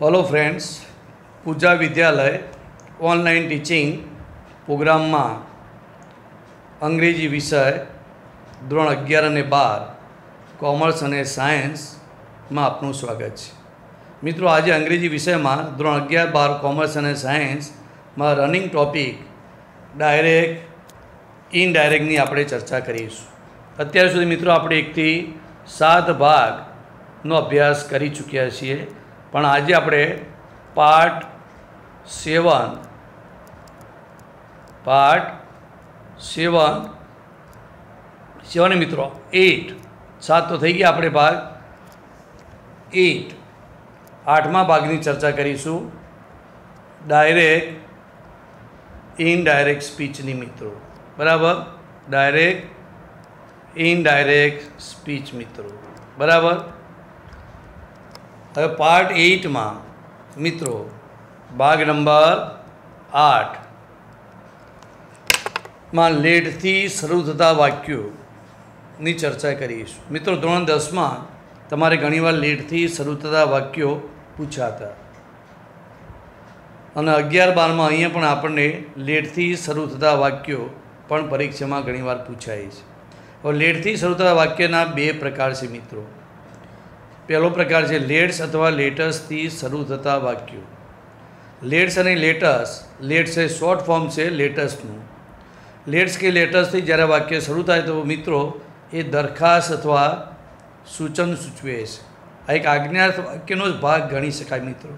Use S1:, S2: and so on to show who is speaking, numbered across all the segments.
S1: Hello friends, पूजा विद्यालय online teaching programme में अंग्रेजी विषय धोरण 11 અને 12 कॉमर्स और सायन्स में आपનું स्वागत है। मित्रों, आज अंग्रेजी विषय में धोरण 11-12 कॉमर्स और सायन्स में रनिंग टॉपिक डायरेक्ट इनडायरेक्टनी આપણે चर्चा કરીશું। અત્યાર સુધી મિત્રો આપણે 1 થી 7 ભાગનો અભ્યાસ કરી ચૂક્યા છીએ, પણ આજે આપણે પાર્ટ 7 મિત્રો 8 7 तो થઈ ગયા, આપણે ભાગ 8મા ભાગની ચર્ચા કરીશું डायरेक्ट इनडायरेक्ट स्पीचनी मित्रों। बराबर, डायरेक्ट इनडायरेक्ट स्पीच मित्रों। बराबर, હવે પાર્ટ 8 में मित्रों भाग नंबर 8 में लेट थी शरू थता वाक्यों चर्चा करीश। मित्रों, धोरण 10 में तमारे घणीवार लेट थी शरू थता वाक्यों पूछाता અને 11-12 में अहीं पण आपणे लेट थी शरू थता वाक्यों पण परीक्षा में घणीवार पूछाय छे। और लेट थी शरू थता वाक्यना 2 प्रकार छे मित्रों। पहलो प्रकार है लेट्स अथवा लेटर्स थी शरू थता वाक्यों। लेट्स अने letters, let's a short form से लेटर्सनु। लेट्स के लेटर्स थी ज्यारे वाक्य शरू थाय तो मित्रों ये दरखास्त अथवा सूचन सूचवे छे। आ एक आज्ञार्थ वाक्यनो ज भाग गणी शकाय मित्रों।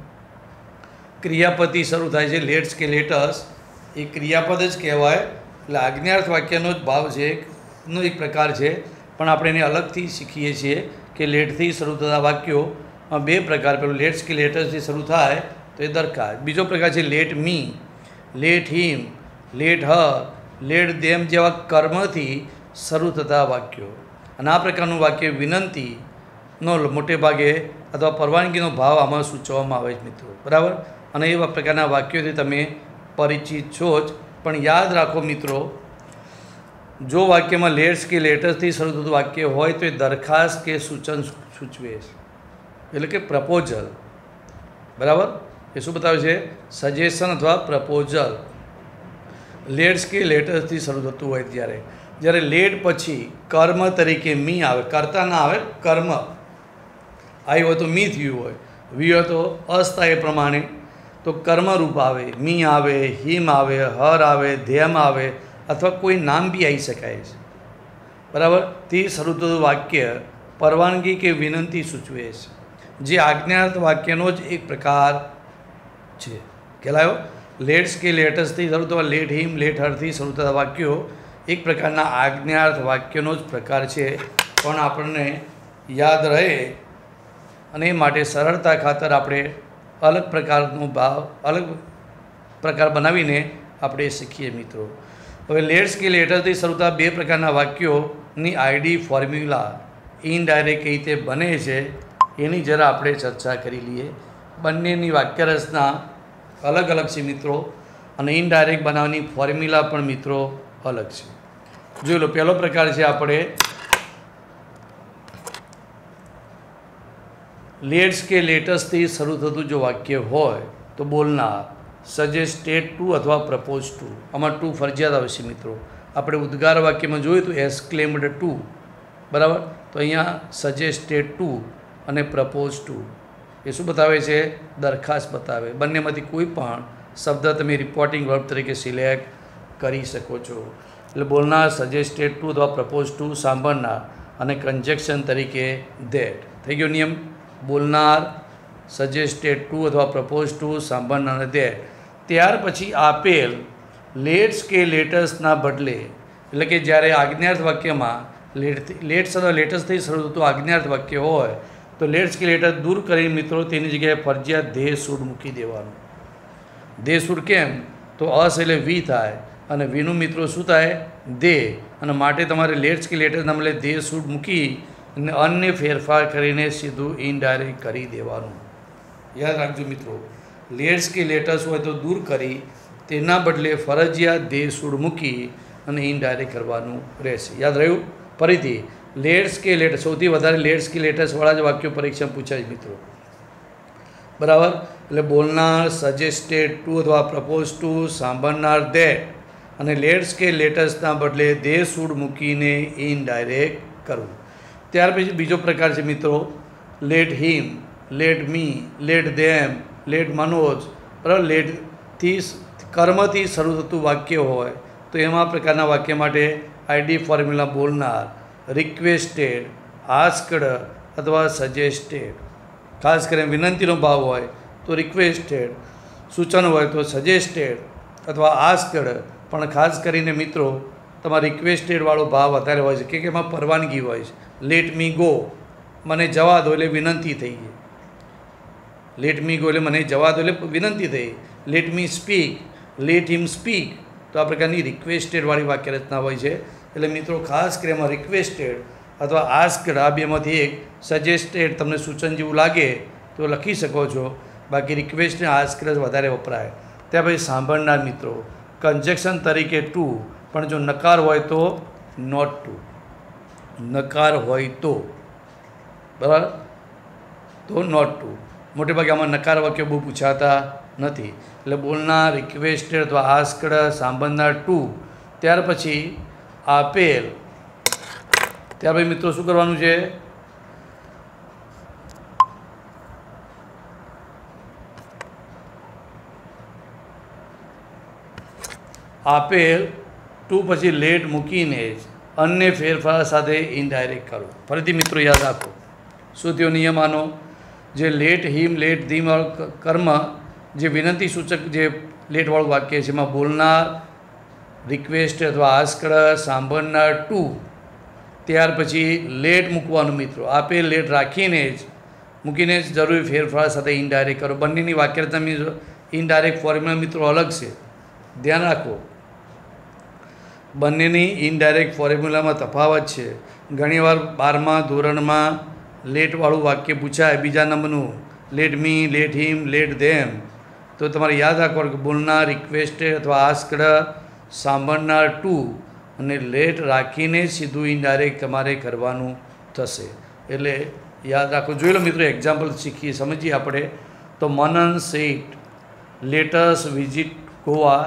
S1: क्रियापदथी शरू थाय छे लेट्स के लेटर्स, ए क्रियापद ज कहेवाय, એટલે आज्ञार्थ वाक्यनो ज भाव छे नो एक प्रकार है। पण आपणे एने अलगथी शीखीए छीए कि लेट थी शरू थता वाक्यों 2 प्रकार। पेલું लेट्स के लेटर्स थी शरू थाय तो ये दरखास्त। बीजो प्रकार है let me, let him, let her, let them जेवा कर्मथी शरू थता वाक्यों। અને આ પ્રકારનું વાક્ય વિનંતીનો મોટે ભાગે અથવા પરવાનગીનો ભાવ આમાં સૂચવવામાં આવે છે મિત્રો। બરાબર, અને એવા પ્રકારના વાક્યોથી તમે પરિચિત છો જ। પણ યાદ રાખો મિત્રો, जो वाक्य में लेट्स के लेटर्स थी शरू थતું वाक्य होय तो दरखास्त के सूचन सूचवे एटले के प्रपोजल। बराबर, ये शुं बतावे छे? सजेशन अथवा प्रपोजल। लेट्स के लेटर्स थी शरू थતું होय त्यारे ज्यारे लेट पछी कर्म तरीके मी आवे, कर्ता ना आवे, कर्म आई हो तो मी थयुं होय, वी हो तो अस्था ए प्रमाणे तो कर्म रूप आवे, मी आवे, हिम आवे, हर आवे, धेम आवे अथवा कोई नाम भी आई शकाय छे। बराबर, थी शरू थતું वाक्य परवानगी के विनंती सूचवे छे, जे आज्ञार्थ वाक्यनो ज एक प्रकार छे। कहेलायो लेट्स के लेटर्स थी शरू थता, लेट हिम, लेट हर थी शरू थता वाक्यों एक प्रकारना आज्ञार्थ वाक्यनो ज प्रकार छे। पण आपणे याद रहे अने ए माटे सरळता खातर आपणे अलग प्रकारनो भाव, अलग प्रकार बनावीने आपणे शीखीए मित्रों। હવે લેટ્સ કે લેટરથી શરૂ થતા 2 પ્રકારના વાક્યોની આઈડી ફોર્મ્યુલા ઇનડાયરેક્ટ કઈ રીતે બને છે એની જરા આપણે ચર્ચા કરી લઈએ। બંનેની વાક્યરચના અલગ અલગ છે મિત્રો, અને ઇનડાયરેક્ટ બનાવવાની ફોર્મ્યુલા પણ મિત્રો અલગ છે। જોઈ લો, પહેલો પ્રકાર છે આપણે લેટ્સ કે લેટર્સથી શરૂ થતું જો વાક્ય હોય તો બોલનાર સજેસ્ટેડ ટુ अथवा प्रपोज टू, आम टू फरजियात आवशे मित्रों। આપણે ઉદ્ગાર વાક્યમાં જોયું તો એક્સક્લેમ્ડ ટુ। बराबर, तो अहींया सजेस्टेड टू અને प्रपोज टू એ શું બતાવે છે? દરખાસ્ત બતાવે। બંનેમાંથી કોઈ પણ શબ્દ તમે રિપોર્ટિંગ વર્બ તરીકે સિલેક્ટ કરી શકો છો। એટલે બોલનાર સજેસ્ટેડ ટુ अथवा प्रपोज टू, સાંભળનાર અને કંજક્શન તરીકે ધેટ। થઈ ગયો નિયમ। બોલનાર સજેસ્ટેડ ટુ अथवा प्रपोज टू, સાંભળનાર અને ધેટ। ત્યાર પછી આપેલ લેટ્સ કે લેટર્સના બદલે, એટલે કે જ્યારે આજ્ઞાર્થ વાક્યમાં લેટ્સ અને લેટર્સથી શરૂ થતું આજ્ઞાર્થ વાક્ય હોય તો લેટ્સ કે લેટર્સ દૂર કરીને મિત્રો તેની જગ્યાએ ફરજિયાત ધે શુડ મૂકી દેવાનું। ધે શુડ કેમ? તો અસ એટલે વી થાય અને વીનું મિત્રો શું થાય? દે। અને માટે તમારે લેટ્સ કે લેટર્સના બદલે ધે શુડ મૂકી અને અન્ય ફેરફાર કરીને સીધું ઇનડાયરેક્ટ કરી દેવાનું। याद रखो मित्रों, लेट्स के लेटर्स हो तो दूर करी तेना बदले फरजियात दे शुड मूकी अने इनडायरेक्ट करवानुं रहेशे। याद रह्युं? फरीथी लेट्स के लेटर्स, सौथी वधारे लेट्स के लेटर्स वाळा ज वाक्यों परीक्षा पूछाय मित्रों। बराबर, એટલે બોલનાર સજેસ્ટેડ ટુ અથવા પ્રપોઝ ટુ, સાંભળનાર ધેટ, અને લેટ્સ કે લેટસના બદલે દે શુડ મૂકીને ઇનડાયરેક્ટ કરવું. ત્યાર પછી બીજો પ્રકાર છે મિત્રો let him, let me, let them, let Manoj. બરાબર, લેટથી કર્મથી શરૂ થતું વાક્ય હોય તો એમાં પ્રકારના વાક્ય માટે આઈડી ફોર્મ્યુલા બોલનાર, રિક્વેસ્ટેડ, આસ્કડ અથવા સજેસ્ટેડ. ખાસ કરીને વિનંતીનો ભાવ હોય તો રિક્વેસ્ટેડ, સૂચન હોય તો સજેસ્ટેડ અથવા આસ્કડ. પણ ખાસ કરીને મિત્રો તમારા રિક્વેસ્ટેડવાળો ભાવ વધારે હોય છે કે એમાં પરવાનગી હોય છે. લેટ મી ગો, મને જવા દો એટલે વિનંતી થઈ ગઈ. લેટ મી ગો એટલે મને જવા દો એટલે વિનંતી થઈ. લેટ મી સ્પીક, લેટ હિમ સ્પીક, તો આ પ્રકારની રિક્વેસ્ટેડવાળી વાક્ય રચના હોય છે. એટલે મિત્રો ખાસ કરીને એમાં રિક્વેસ્ટેડ અથવા આસ્કડ આ બેમાંથી એક, સજેસ્ટેડ તમને સૂચન જેવું લાગે તો લખી શકો છો, બાકી રિક્વેસ્ટ અને આસ્કડ જ વધારે વપરાય. ત્યાર પછી સાંભળનાર મિત્રો કન્જેક્શન તરીકે ટુ, પણ જો નકાર હોય તો નોટ ટુ. નકાર હોય તો બરાબર તો નોટ ટુ. મોટે ભાગે આમાં નકાર વાક્યો બહુ પૂછાતા નથી. એટલે બોલનાર, રિક્વેસ્ટેડ અથવા આસ્કડ, સાંભળનાર ટુ. ત્યાર પછી આપેલ. ત્યાર પછી મિત્રો શું કરવાનું છે? આપેલ ટુ પછી લેટ મૂકીને જ અન્ય ફેરફાર સાથે ઇનડાયરેક્ટ કરો. ફરીથી મિત્રો યાદ રાખો શું થયો નિયમ આનો? જે લેટ હિમ, લેટ ધીમ કર્મ, જે વિનંતી સૂચક જે લેટવાળું વાક્ય છે એમાં બોલનાર, રિક્વેસ્ટ અથવા આસ્કડ, સાંભળનાર ટુ. ત્યાર પછી લેટ મૂકવાનું મિત્રો. આપે લેટ રાખીને જ મૂકીને જ જરૂરી ફેરફાર સાથે ઇનડાયરેક્ટ કરો. બંનેની વાક્યરચના ઇનડાયરેક્ટ ફોર્મ્યુલા મિત્રો અલગ છે, ધ્યાન રાખો. બંનેની ઇનડાયરેક્ટ ફોર્મ્યુલામાં તફાવત છે. ઘણીવાર 12મા ધોરણમાં લેટવાળું વાક્ય પૂછાય બીજા નંબરનું, late me, let him, late ધેમ. તો તમારે યાદ રાખવાનું કે બોલનાર, રિક્વેસ્ટેડ અથવા આસ્કડ, સાંભળનાર ટુ, અને લેટ રાખીને સીધું ઇનડાયરેક્ટ તમારે કરવાનું થશે. એટલે યાદ રાખો. જોઈ લો મિત્રો, એક્ઝામ્પલ શીખીએ, સમજીએ આપણે. તો Manan said let's visit Goa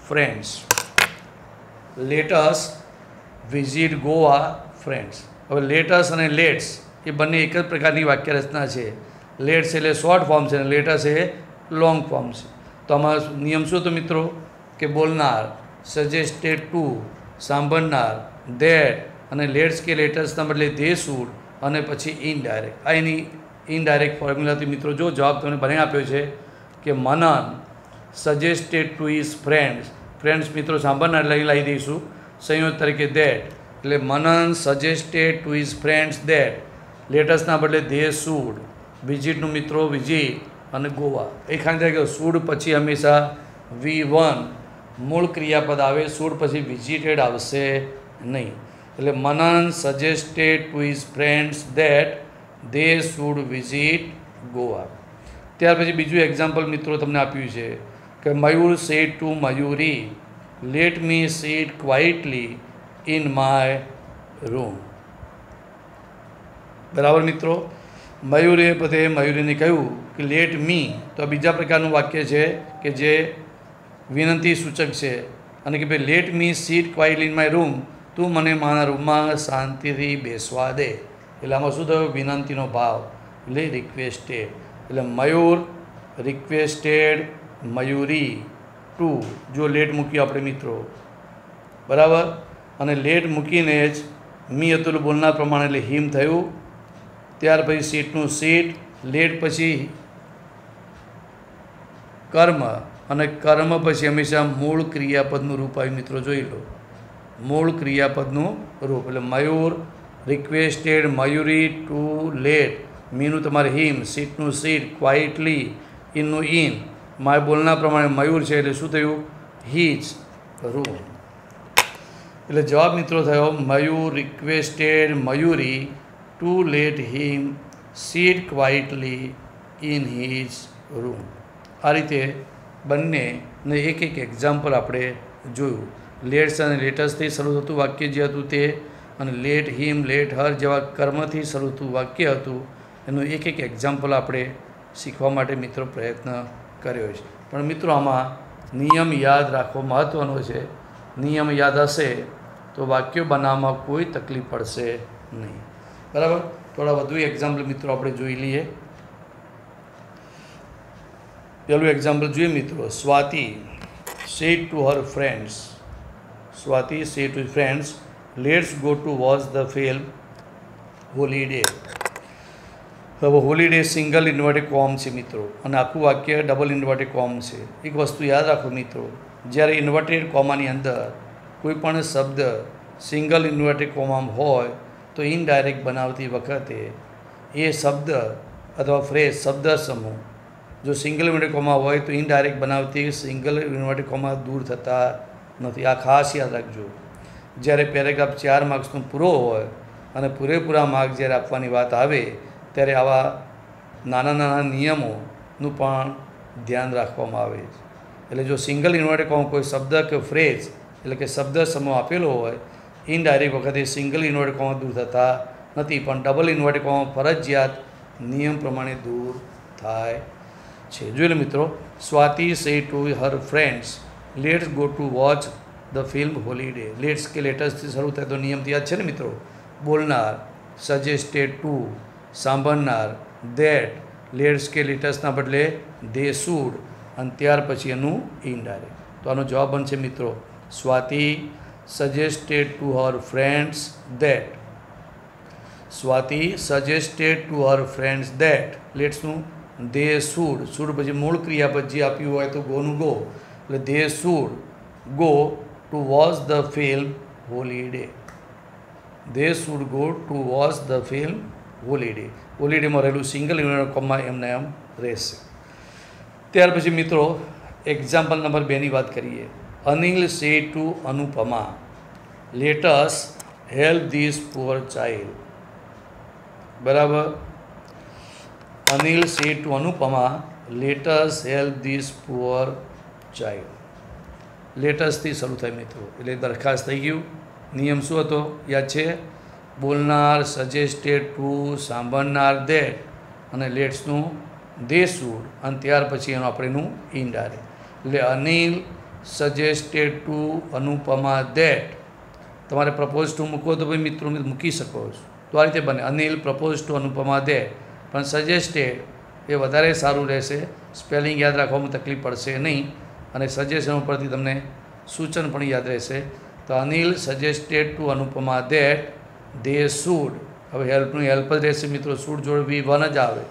S1: friends. Let's visit Goa friends. હવે લેટસ અને લેટ્સ એ બંને એક જ પ્રકારની વાક્ય રચના છે. લેટ્સ એટલે શોર્ટ ફોર્મ છે અને લેટસ એ લોંગ ફોર્મ છે. તો આમાં નિયમ શું હતો મિત્રો? કે બોલનાર, સજેસ્ટેડ ટુ, સાંભળનાર ધેટ, અને લેટ્સ કે લેટસના બદલે ધે શુડ, અને પછી ઇનડાયરેક્ટ. આ એની ઇનડાયરેક્ટ ફોર્મ્યુલાથી મિત્રો જો જવાબ તમને બનાવી આપ્યો છે કે Manan suggested to his friends. Friends મિત્રો સાંભળનાર લાવી દઈશું સંયોજ તરીકે ધેટ. એટલે Manan suggested to his friends that, લેટસના બદલે ધે શુડ, વિઝિટનું મિત્રો વિઝિટ, અને ગોવા. એ ખાલી થાય કે શુડ પછી હંમેશા V1 મૂળ ક્રિયાપદ આવે, શુડ પછી વિઝિટેડ આવશે નહીં. એટલે Manan suggested to his friends that they should visit Goa. ત્યાર પછી બીજું એક્ઝામ્પલ મિત્રો તમને આપ્યું છે કે Mayur said to Mayuri, let me sit quietly in my room. બરાબર મિત્રો, મયુરે બધે મયુરીને કહ્યું કે લેટ મી, તો બીજા પ્રકારનું વાક્ય છે કે જે વિનંતી સૂચક છે. અને કે ભાઈ late me sit quietly in my room, તું મને મારા રૂમમાં શાંતિથી બેસવા દે. એટલે આમાં શું થયું? વિનંતીનો ભાવ, એટલે રિક્વેસ્ટેડ. એટલે મયુર, રિક્વેસ્ટેડ, મયુરી ટુ. જો લેટ મૂક્યું આપણે મિત્રો, બરાબર, અને લેટ મૂકીને જ મી હતું બોલનાર પ્રમાણે એટલે હિમ થયું. ત્યાર પછી સીટનું સીટ, લેટ પછી કર્મ, અને કર્મ પછી હંમેશા મૂળ ક્રિયાપદનું રૂપ આવ્યું મિત્રો. જોઈ લો, મૂળ ક્રિયાપદનું રૂપ. એટલે Mayur, requested, Mayuri to, let, મીનું તમારે હિમ, સીટનું સીટ, ક્વાઇટલી, ઇનનું ઇન, મારે બોલના પ્રમાણે મયુર છે એટલે શું થયું? His room. એટલે જવાબ મિત્રો થયો Mayur requested Mayuri to let him sit quietly in his room. આ રીતે બંનેને એક એક એક્ઝામ્પલ આપણે જોયું. લેટ્સ અને લેટસથી શરૂ થતું વાક્ય જે હતું તે, અને લેટ હિમ, લેટ હર જેવા કર્મથી શરૂ થતું વાક્ય હતું એનું એક એક એક્ઝામ્પલ આપણે શીખવા માટે મિત્રો પ્રયત્ન કર્યો છે. પણ મિત્રો આમાં નિયમ યાદ રાખવો મહત્ત્વનો છે. નિયમ યાદ હશે તો વાક્યો બનાવવામાં કોઈ તકલીફ પડશે નહીં. બરાબર. થોડા વધુ એક્ઝામ્પલ મિત્રો આપણે જોઈ લઈએ. પહેલું એક્ઝામ્પલ જોઈએ મિત્રો. Swati said to her friends, Swati said to her friends, let's go to watch the film Holiday. હવે હોલિડે સિંગલ ઇન્વર્ટેડ કોમ છે મિત્રો, અને આખું વાક્ય ડબલ ઇન્વર્ટેડ કોમ છે. એક વસ્તુ યાદ રાખો મિત્રો, જ્યારે ઇન્વર્ટેડ કોમાની અંદર કોઈ પણ શબ્દ સિંગલ ઇન્વર્ટેડ કોમામાં હોય તો ઇનડાયરેક્ટ બનાવતી વખતે એ શબ્દ અથવા ફ્રેઝ શબ્દ સમૂહ જો સિંગલ ઇન્વર્ટેડ કોમા હોય તો ઇનડાયરેક્ટ બનાવતી સિંગલ ઇન્વર્ટેડ કોમા દૂર થતા નથી. આ ખાસ યાદ રાખજો. જ્યારે પેરેગ્રાફ 4 માર્ક્સનો પૂરો હોય અને પૂરેપૂરા માર્ક્સ જ્યારે આપવાની વાત આવે ત્યારે આવા નાના નાના નિયમોનું પણ ધ્યાન રાખવામાં આવે છે. એટલે જો સિંગલ ઇન્વર્ટેડ કોમા કોઈ શબ્દ કે ફ્રેઝ એટલે કે શબ્દ સમૂહ આપેલો હોય ઇનડાયરેક્ટ વખતે સિંગલ ઇન્વર્ટેડ કોમા દૂર થતા નથી, પણ ડબલ ઇન્વર્ટેડ કોમા ફરજિયાત નિયમ પ્રમાણે દૂર થાય છે. જોઈ લો મિત્રો. Swati said to her friends, let's go to watch the film Holiday. Let's કે લેટસથી શરૂ થાય તો નિયમથી યાદ છે ને મિત્રો. બોલનાર suggested to, સાંભળનાર that, લેટ્સ કે લેટસના બદલે they should, અને ત્યાર પછી એનું ઇનડાયરેક્ટ. તો આનો જવાબ બનશે મિત્રો Swati suggested to her friends that. Swati suggested to her friends that. લેટ્સનું they should પછી મૂળ ક્રિયાપદ જે આપ્યું હોય તો ગોનું ગો, એટલે they should go to watch the film Holiday. they should go to watch the film Holiday. હોલિડેમાં રહેલું સિંગલ ઇન્વર્ટેડ કોમા એમને એમ રહેશે. ત્યાર પછી મિત્રો એક્ઝામ્પલ નંબર 2ની વાત કરીએ. Anil said to Anupama, let us help this poor child. બરાબર. Anil said to Anupama, let us help this poor child. લેટસથી શરૂ થાય મિત્રો, એટલે દરખાસ્ત થઈ ગયું. નિયમ શું હતો યાદ છે? બોલનાર સજેસ્ટેડ ટુ, સાંભળનાર ધેટ, અને લેટ્સનું દે શુડ, અને ત્યાર પછી એનું આપણેનું ઇનડાયરેક્ટ. એટલે Anil suggested to Anupama that. તમારે પ્રપોઝ ટુ મૂકવો તો ભાઈ મિત્રો મૂકી શકો છો. તો આ રીતે બને. Anil propose to Anupama that, પણ સજેસ્ટેડ એ વધારે સારું રહેશે. સ્પેલિંગ યાદ રાખવામાં તકલીફ પડશે નહીં, અને સજેશન ઉપરથી તમને સૂચન પણ યાદ રહેશે. તો Anil suggested to Anupama that they should. હવે હેલ્પનું હેલ્પ જ રહેશે મિત્રો, શુડ જોડે V1 જ આવે,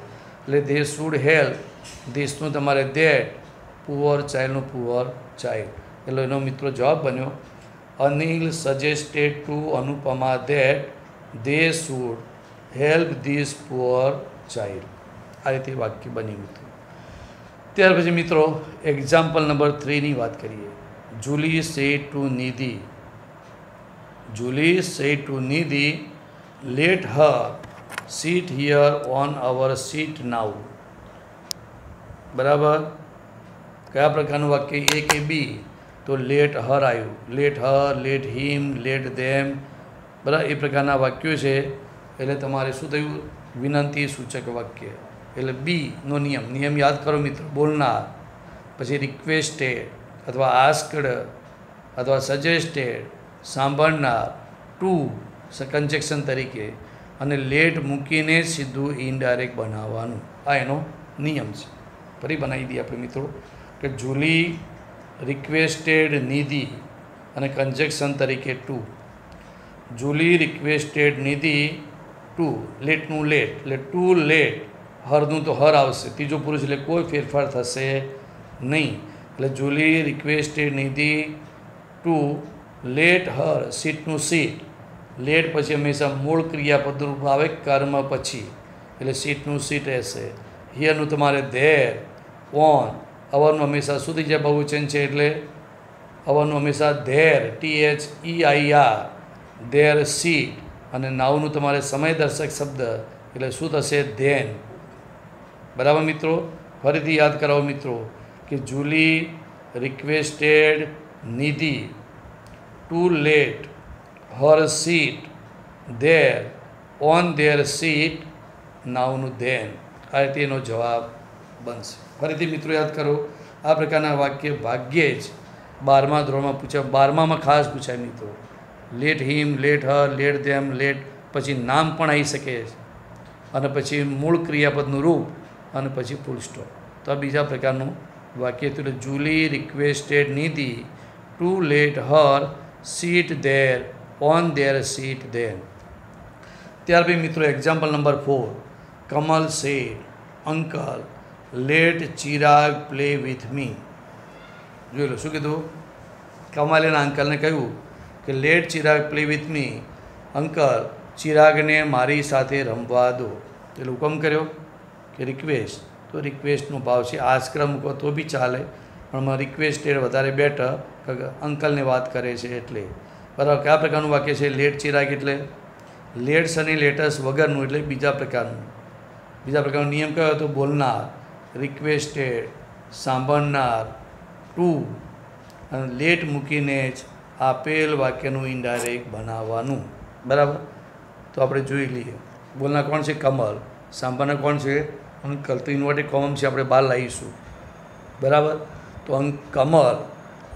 S1: એટલે દે શુડ હેલ્પ. ધીસનું તમારે ધેટ, પુઅર ચાઇલ્ડનું પુઅર ચાઇલ્ડ. એટલે એનો મિત્રો જવાબ બન્યો Anil suggested to Anupama that they should help this poor child. આ રીતે વાક્ય બન્યું મિત્રો. ત્યાર પછી મિત્રો એક્ઝામ્પલ નંબર 3ની વાત કરીએ. Julie said to Nidhi, Julie said to Nidhi, let her sit here on our seat now. બરાબર. કયા પ્રકારનું વાક્ય? એ કે બી? તો લેટ હર આવ્યું. Late her, late him, late ધેમ. બરાબર. એ પ્રકારના વાક્યો છે. એટલે તમારે શું થયું? વિનંતી સૂચક વાક્ય. એટલે બીનો નિયમ યાદ કરો મિત્રો. બોલનાર, પછી રિક્વેસ્ટેડ અથવા આસ્કડ અથવા સજેસ્ટેડ, સાંભળનાર, ટુ કન્જેક્શન તરીકે, અને લેટ મૂકીને સીધું ઇનડાયરેક્ટ બનાવવાનું. આ એનો નિયમ છે. ફરી બનાવી દઈએ આપણે મિત્રો કે જુલી રિક્વેસ્ટેડ નિધિ અને કન્જેક્શન તરીકે two. Julie requested Nidhi two, લેટનું late, એટલે ટુ લેટ. હરનું તો હર આવશે, ત્રીજો પુરુષ એટલે કોઈ ફેરફાર થશે નહીં. એટલે Julie requested Nidhi to let Har, સીટનું seat. Late પછી હંમેશા મૂળ ક્રિયાપદ રૂપ આવે કર્મ પછી, એટલે સીટનું સીટ રહેશે. હિયરનું તમારે ધેર, ઓન. અવરનું હંમેશા શું થઈ જાય? બહુવચન છે એટલે અવરનું હંમેશા ધેર, THEIR, ધેર સીટ. અને નાવનું તમારે સમયદર્શક શબ્દ એટલે શું થશે? ધેન. બરાબર મિત્રો. ફરીથી યાદ કરાવો મિત્રો કે Julie requested Nidhi to let her sit there on their seat, નાવનું ધેન. આ રીતે એનો જવાબ બનશે. ફરીથી મિત્રો યાદ કરો, આ પ્રકારના વાક્ય ભાગ્યે જ 12મા ધોરણમાં પૂછાય. 12મામાં ખાસ પૂછાય મિત્રો. Let him, let her, let them, late પછી નામ પણ આવી શકે છે, અને પછી મૂળ ક્રિયાપદનું રૂપ, અને પછી ફૂલ સ્ટોપ. તો આ બીજા પ્રકારનું વાક્ય હતું. Julie requested Nidhi to let her sit there on their seat there. ત્યાર પછી મિત્રો example number 4. Kamal said uncle let Chirag play with me. જોઈ લો શું કીધું. કમલે એના અંકલને કહ્યું કે let Chirag play with me, uncle ચિરાગને મારી સાથે રમવા દો. એટલે હુકમ કર્યો કે રિક્વેસ્ટ. તો રિક્વેસ્ટનો ભાવ છે આસ્ક્ર મૂકો તો બી ચાલે, પણ રિક્વેસ્ટેડ વધારે બેટર, અંકલને વાત કરે છે એટલે. બરાબર. કયા પ્રકારનું વાક્ય છે લેટ ચિરાગ? એટલે લેટ્સ અને લેટસ વગરનું, એટલે બીજા પ્રકારનું. બીજા પ્રકારનો નિયમ કયો હતો? બોલનાર, રિક્વેસ્ટેડ, સાંભળનાર, ટુ, અને લેટ મૂકીને જ આપેલ વાક્યનું ઇનડાયરેક્ટ બનાવવાનું. બરાબર. તો આપણે જોઈ લઈએ. બોલનાર કોણ છે? કમલ. સાંભળનાર કોણ છે? અંકલ. તો ઇન્વર્ટેડ કોમમ છે, આપણે બહાર લાવીશું. બરાબર. તો Kamal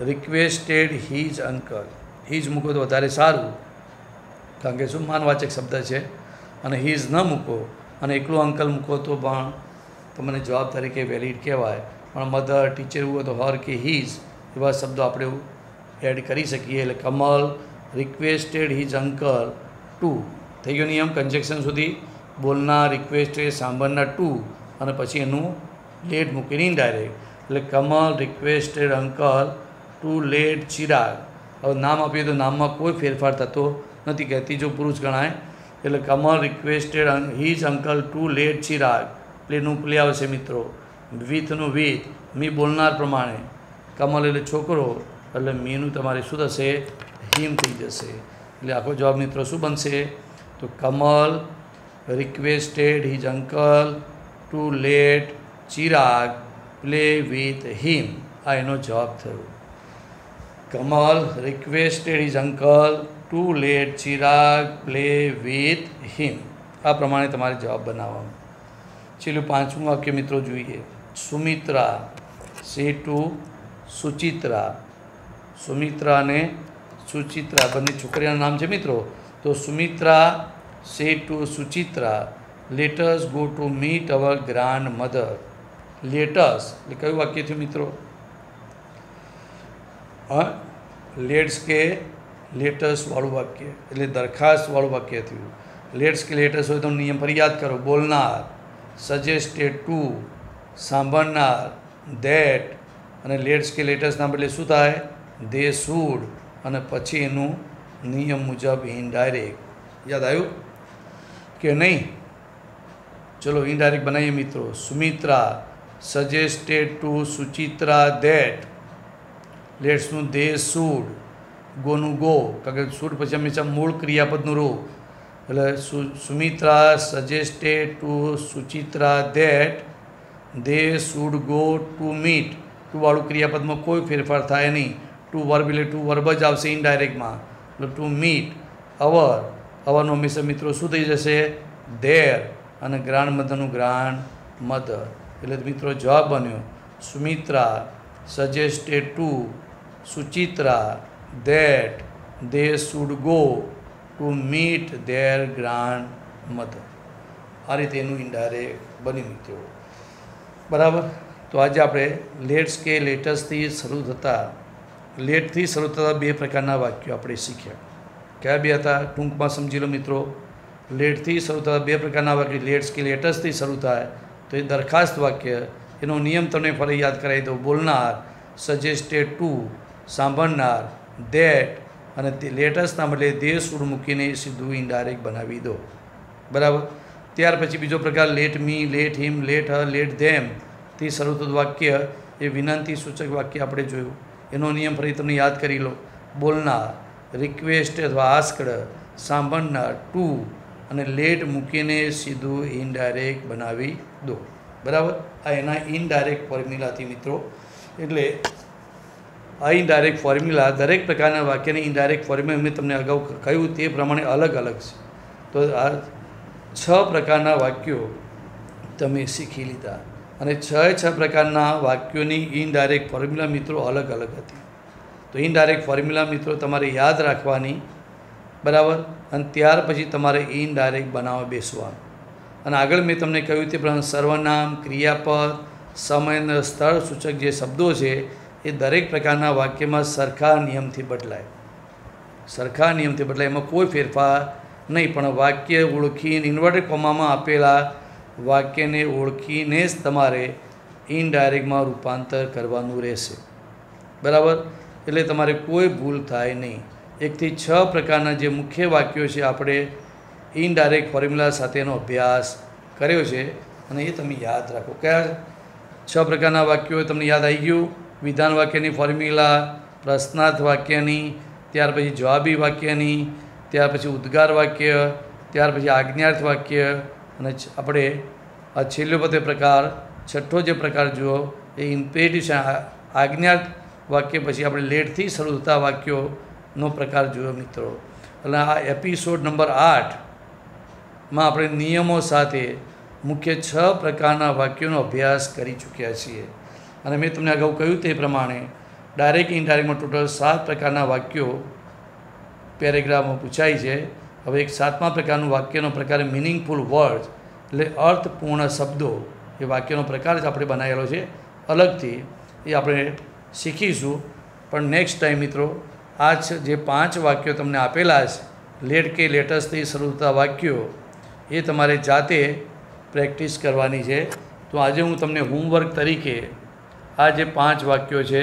S1: requested his uncle. His મૂકો તો વધારે સારું, કારણ કે શું માનવાચક શબ્દ છે, અને હીઝ ન મૂકો અને એકલું અંકલ મૂકો તો પણ તમને જવાબ તરીકે વેલિડ કહેવાય. પણ મધર, ટીચર એવું હોય તો હર કે હીઝ એવા શબ્દો આપણે એડ કરી શકીએ. એટલે Kamal requested his uncle to. થઈ ગયો નિયમ કન્જેક્શન સુધી. બોલનાર, રિક્વેસ્ટેડ, સાંભળનાર, ટુ, અને પછી એનું લેટ મૂકીને ઇનડાયરેક્ટ. એટલે Kamal requested uncle to let Chirag. હવે નામ આપીએ તો નામમાં કોઈ ફેરફાર થતો નથી, કે ત્રીજો પુરુષ ગણાય. એટલે Kamal requested his uncle to let Chirag. પ્લેનું પ્લે આવશે મિત્રો, વિથનું વિથ, મી બોલનાર પ્રમાણે, કમલ એટલે છોકરો, એટલે મીનું તમારે શું થશે? હિમ થઈ જશે. એટલે આખો જવાબ મિત્રો શું બનશે? તો Kamal requested his uncle to let Chirag play with him. આ એનો જવાબ થયો. Kamal requested his uncle to let Chirag play with him. આ પ્રમાણે તમારે જવાબ બનાવવાનો. છેલ્લું 5મું વાક્ય મિત્રો જોઈએ. Sumitra say to Suchitra. સુમિત્રા અને સુચિત્રા બંને છોકરીઓના નામ છે મિત્રો. તો Sumitra say to Suchitra let's go to meet our grandmother. Let's એટલે કયું વાક્ય થયું મિત્રો? હા, લેટ્સ કે લેટસવાળું વાક્ય, એટલે દરખાસ્તવાળું વાક્ય થયું. લેટ્સ કે લેટસ હોય તો નિયમ ફરી યાદ કરો. બોલનાર, સજેસ્ટેડ, ટુ, સાંભળનાર, ધેટ, અને લેટ્સ કે લેટસના બદલે શું થાય? દે શુડ, અને પછી એનું નિયમ મુજબ ઇનડાયરેક્ટ. યાદ આવ્યું કે નહીં? ચલો ઇનડાયરેક્ટ બનાવીએ મિત્રો. Sumitra suggested to Suchitra that લેટ્સનું દે શુડ, ગોનું ગો, કારણ કે શુડ પછી હંમેશા મૂળ ક્રિયાપદનું રૂપ. એટલે Sumitra suggested to Suchitra that they should go to meet. ટુવાળું ક્રિયાપદમાં કોઈ ફેરફાર થાય નહીં. ટુ વર્બ એટલે ટુ વર્બ જ આવશે ઇનડાયરેક્ટમાં. એટલે ટુ મીટ અવર, અવરનું હંમેશા મિત્રો શું થઈ જશે? ધેર, અને ગ્રાન્ડ મધરનું ગ્રાન્ડ મધર. એટલે મિત્રો જવાબ બન્યો Sumitra suggested to Suchitra that they should go to meet there grand mother. આ રીતે એનું ઇનડાયરેક્ટ બની મિત્રો. બરાબર. તો આજે આપણે લેટ્સ કે લેટસથી શરૂ થતા, લેટથી શરૂ થતા 2 પ્રકારના વાક્યો આપણે શીખ્યા. કયા 2 હતા? ટૂંકમાં સમજી લો મિત્રો. લેટથી શરૂ થતા 2 પ્રકારના વાક્ય, લેટ્સ કે લેટસથી શરૂ થાય તો એ દરખાસ્ત વાક્ય. એનો નિયમ તમને ફરી યાદ કરાવી દો. બોલનાર, સજેસ્ટેડ, ટુ, સાંભળનાર, ધેટ, અને લેટસના બદલે દે શુડ મૂકીને સીધું ઇનડાયરેક્ટ બનાવી દો. બરાબર. ત્યાર પછી બીજો પ્રકાર let me, let him, let her, let them થી શરૂ થતું વાક્ય એ વિનંતી સૂચક વાક્ય આપણે જોયું. એનો નિયમ ફરી તમને યાદ કરી લો. બોલનાર, રિક્વેસ્ટ અથવા આસ્કડ, સાંભળનાર, ટુ, અને લેટ મૂકીને સીધું ઇનડાયરેક્ટ બનાવી દો. બરાબર. આ એના ઇનડાયરેક્ટ ફોર્મ્યુલાથી મિત્રો. એટલે આ ઇનડાયરેક્ટ ફોર્મ્યુલા દરેક પ્રકારના વાક્યની ઇનડાયરેક્ટ ફોર્મ્યુલા મેં તમને અગાઉ કહ્યું તે પ્રમાણે અલગ અલગ છે. તો આ 6 પ્રકારના વાક્યો તમે શીખી લીધા. અને છ પ્રકારના વાક્યોની ઇનડાયરેક્ટ ફોર્મ્યુલા મિત્રો અલગ અલગ હતી. તો ઇનડાયરેક્ટ ફોર્મ્યુલા મિત્રો તમારે યાદ રાખવાની, બરાબર, અને ત્યાર પછી તમારે ઇનડાયરેક્ટ બનાવવા બેસવાનું. અને આગળ મેં તમને કહ્યું તે પ્રમાણે સર્વનામ, ક્રિયાપદ, સમય અને સ્થળ સૂચક જે શબ્દો છે એ દરેક પ્રકારના વાક્યમાં સરખા નિયમથી બદલાય. એમાં કોઈ ફેરફાર નહીં, પણ વાક્ય ઓળખીને ઇન્વર્ટેડ કોમામાં આપેલા વાક્યને ઓળખીને જ તમારે ઇનડાયરેક્ટમાં રૂપાંતર કરવાનું રહેશે. બરાબર, એટલે તમારે કોઈ ભૂલ થાય નહીં. 1 થી 6 પ્રકારના જે મુખ્ય વાક્યો છે આપણે ઇનડાયરેક્ટ ફોર્મ્યુલા સાથેનો અભ્યાસ કર્યો છે, અને એ તમે યાદ રાખો. કયા 6 પ્રકારના વાક્યો તમને યાદ આવી ગયું? વિધાન વાક્યની ફોર્મ્યુલા, પ્રશ્નાર્થ વાક્યની, ત્યાર પછી જવાબી વાક્યની, ત્યાર પછી ઉદ્ગાર વાક્ય, ત્યાર પછી આજ્ઞાર્થ વાક્ય, અને આપણે આ છેલ્લો બધે પ્રકાર, છઠ્ઠો જે પ્રકાર જુઓ એ ઇમ્પેરેટિવ છે, આજ્ઞાર્થ વાક્ય. પછી આપણે લેટથી શરૂ થતા વાક્યોનો પ્રકાર જોયો મિત્રો. એટલે આ એપિસોડ નંબર 8માં આપણે નિયમો સાથે મુખ્ય 6 પ્રકારના વાક્યોનો અભ્યાસ કરી ચૂક્યા છીએ. અને મેં તમને અગાઉ કહ્યું તે પ્રમાણે ડાયરેક્ટ ઇનડાયરેક્ટમાં ટોટલ 7 પ્રકારના વાક્યો પેરેગ્રાફમાં પૂછાય છે. હવે એક 7મા પ્રકારનું વાક્યનો પ્રકાર મિનિંગફુલ વર્ડ્સ, એટલે અર્થપૂર્ણ શબ્દો, એ વાક્યનો પ્રકાર જ આપણે બનાવેલો છે અલગથી, એ આપણે શીખીશું. પણ નેક્સ્ટ ટાઈમ મિત્રો આ જે 5 વાક્યો તમને આપેલા છે, લેટ કે લેટેસ્ટથી શરૂ થતા વાક્યો, એ તમારે જાતે પ્રેક્ટિસ કરવાની છે. તો આજે હું તમને હોમવર્ક તરીકે આ જે 5 વાક્યો છે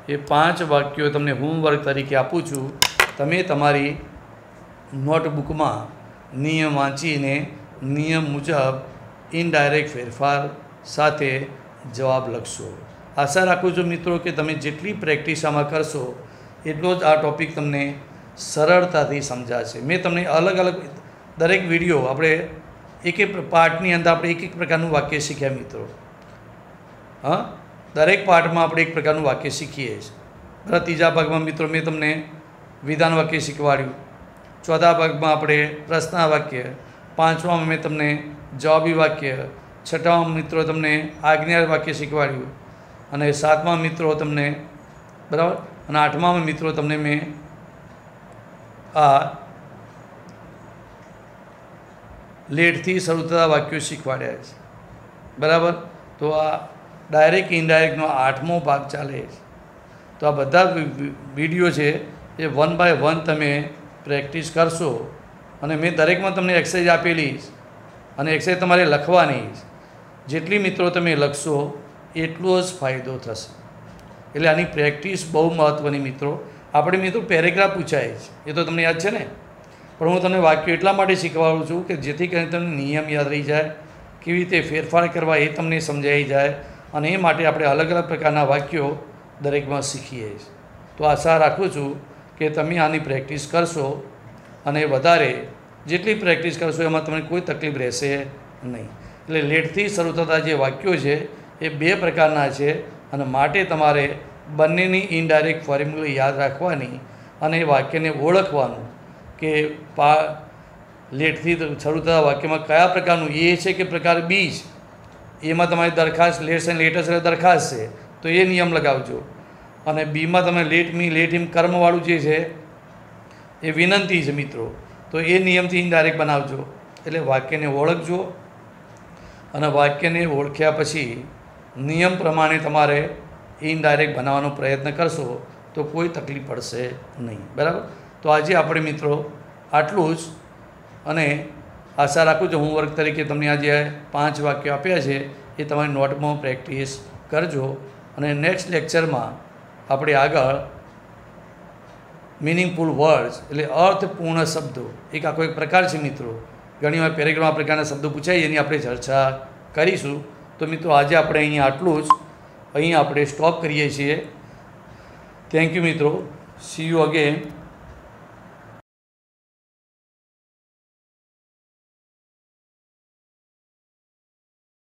S1: એ 5 વાક્યો તમને હોમવર્ક તરીકે આપું છું. તમે તમારી નોટબુકમાં નિયમ વાંચીને નિયમ મુજબ ઇનડાયરેક્ટ ફેરફાર સાથે જવાબ લખશો. આશા રાખું છું મિત્રો કે તમે જેટલી પ્રેક્ટિસ આમાં કરશો એટલો જ આ ટૉપિક તમને સરળતાથી સમજાશે. મેં તમને અલગ અલગ દરેક વિડીયો આપણે એક પાર્ટની અંદર આપણે એક પ્રકારનું વાક્ય શીખ્યા મિત્રો. હા, દરેક પાર્ટમાં આપણે એક પ્રકારનું વાક્ય શીખીએ છીએ. બરાબર, ત્રીજા ભાગમાં મિત્રો મેં તમને વિધાન વાક્ય શીખવાડ્યું, ચોથા ભાગમાં આપણે પ્રશ્ન વાક્ય, પાંચમામાં મેં તમને જવાબી વાક્ય, છઠ્ઠામાં મિત્રો તમને આજ્ઞા વાક્ય શીખવાડ્યું, અને સાતમા મિત્રો તમને, બરાબર, અને આઠમામાં મિત્રો તમને મેં આ લેટથી શરૂ થતા વાક્યો શીખવાડ્યા છે. બરાબર, તો આ ડાયરેક્ટ ઇનડાયરેક્ટનો 8મો ભાગ ચાલે છે. તો આ બધા વિડીયો છે એ 1 by 1 તમે પ્રેક્ટિસ કરશો, અને મેં દરેકમાં તમને એક્સરસાઇઝ આપેલી છે, અને એક્સરસાઇઝ તમારે લખવાની છે. જેટલી મિત્રો તમે લખશો એટલો જ ફાયદો થશે. એટલે આની પ્રેક્ટિસ બહુ મહત્ત્વની મિત્રો. આપણે મિત્રો પેરેગ્રાફ પૂછાય છે, એ તો તમને યાદ છે ને, પણ હું તમને વાક્યો એટલા માટે શીખવાડું છું કે જેથી કરીને તમને નિયમ યાદ રહી જાય, કેવી રીતે ફેરફાર કરવા એ તમને સમજાઈ જાય, અને એ માટે આપણે અલગ અલગ પ્રકારના વાક્યો દરેકમાં શીખીએ છીએ. તો આશા રાખું છું કે તમે આની પ્રેક્ટિસ કરશો, અને વધારે જેટલી પ્રેક્ટિસ કરશો એમાં તમને કોઈ તકલીફ રહેશે નહીં. એટલે લેટથી શરૂ થતા જે વાક્યો છે એ 2 પ્રકારના છે, અને માટે તમારે બંનેની ઇનડાયરેક્ટ ફોર્મ્યુલા યાદ રાખવાની, અને એ વાક્યને ઓળખવાનું કે લેટથી શરૂ થતા વાક્યમાં કયા પ્રકારનું એ છે કે પ્રકાર બી છે. એમાં તમારી દરખાસ્ત લેટ્સ એન્ડ લેટર્સ એટલે દરખાસ્ત છે, તો એ નિયમ લગાવજો. અને બીમાં તમે લેટ મી લેટ હિમ કર્મવાળું જે છે એ વિનંતી છે મિત્રો, તો એ નિયમથી ઇનડાયરેક્ટ બનાવજો. એટલે વાક્યને ઓળખજો, અને વાક્યને ઓળખ્યા પછી નિયમ પ્રમાણે તમારે ઇનડાયરેક્ટ બનાવવાનો પ્રયત્ન કરશો તો કોઈ તકલીફ પડશે નહીં. બરાબર, તો આજે આપણે મિત્રો આટલું જ, અને આશા રાખું છું હોમવર્ક તરીકે તમને આજે 5 વાક્યો આપ્યા છે એ તમારી નોટમાં પ્રેક્ટિસ કરજો. અને નેક્સ્ટ લેક્ચરમાં આપણે આગળ મિનિંગફુલ વર્ડ્સ એટલે અર્થપૂર્ણ શબ્દો, એક આખો એક પ્રકાર છે મિત્રો. ઘણીવાર પેરેગ્રાફ પ્રકારના શબ્દો પૂછાય એની આપણે ચર્ચા કરીશું. તો મિત્રો આજે આપણે અહીંયા આટલું જ, અહીં આપણે સ્ટોપ કરીએ છીએ. થેન્ક યુ મિત્રો. C you again.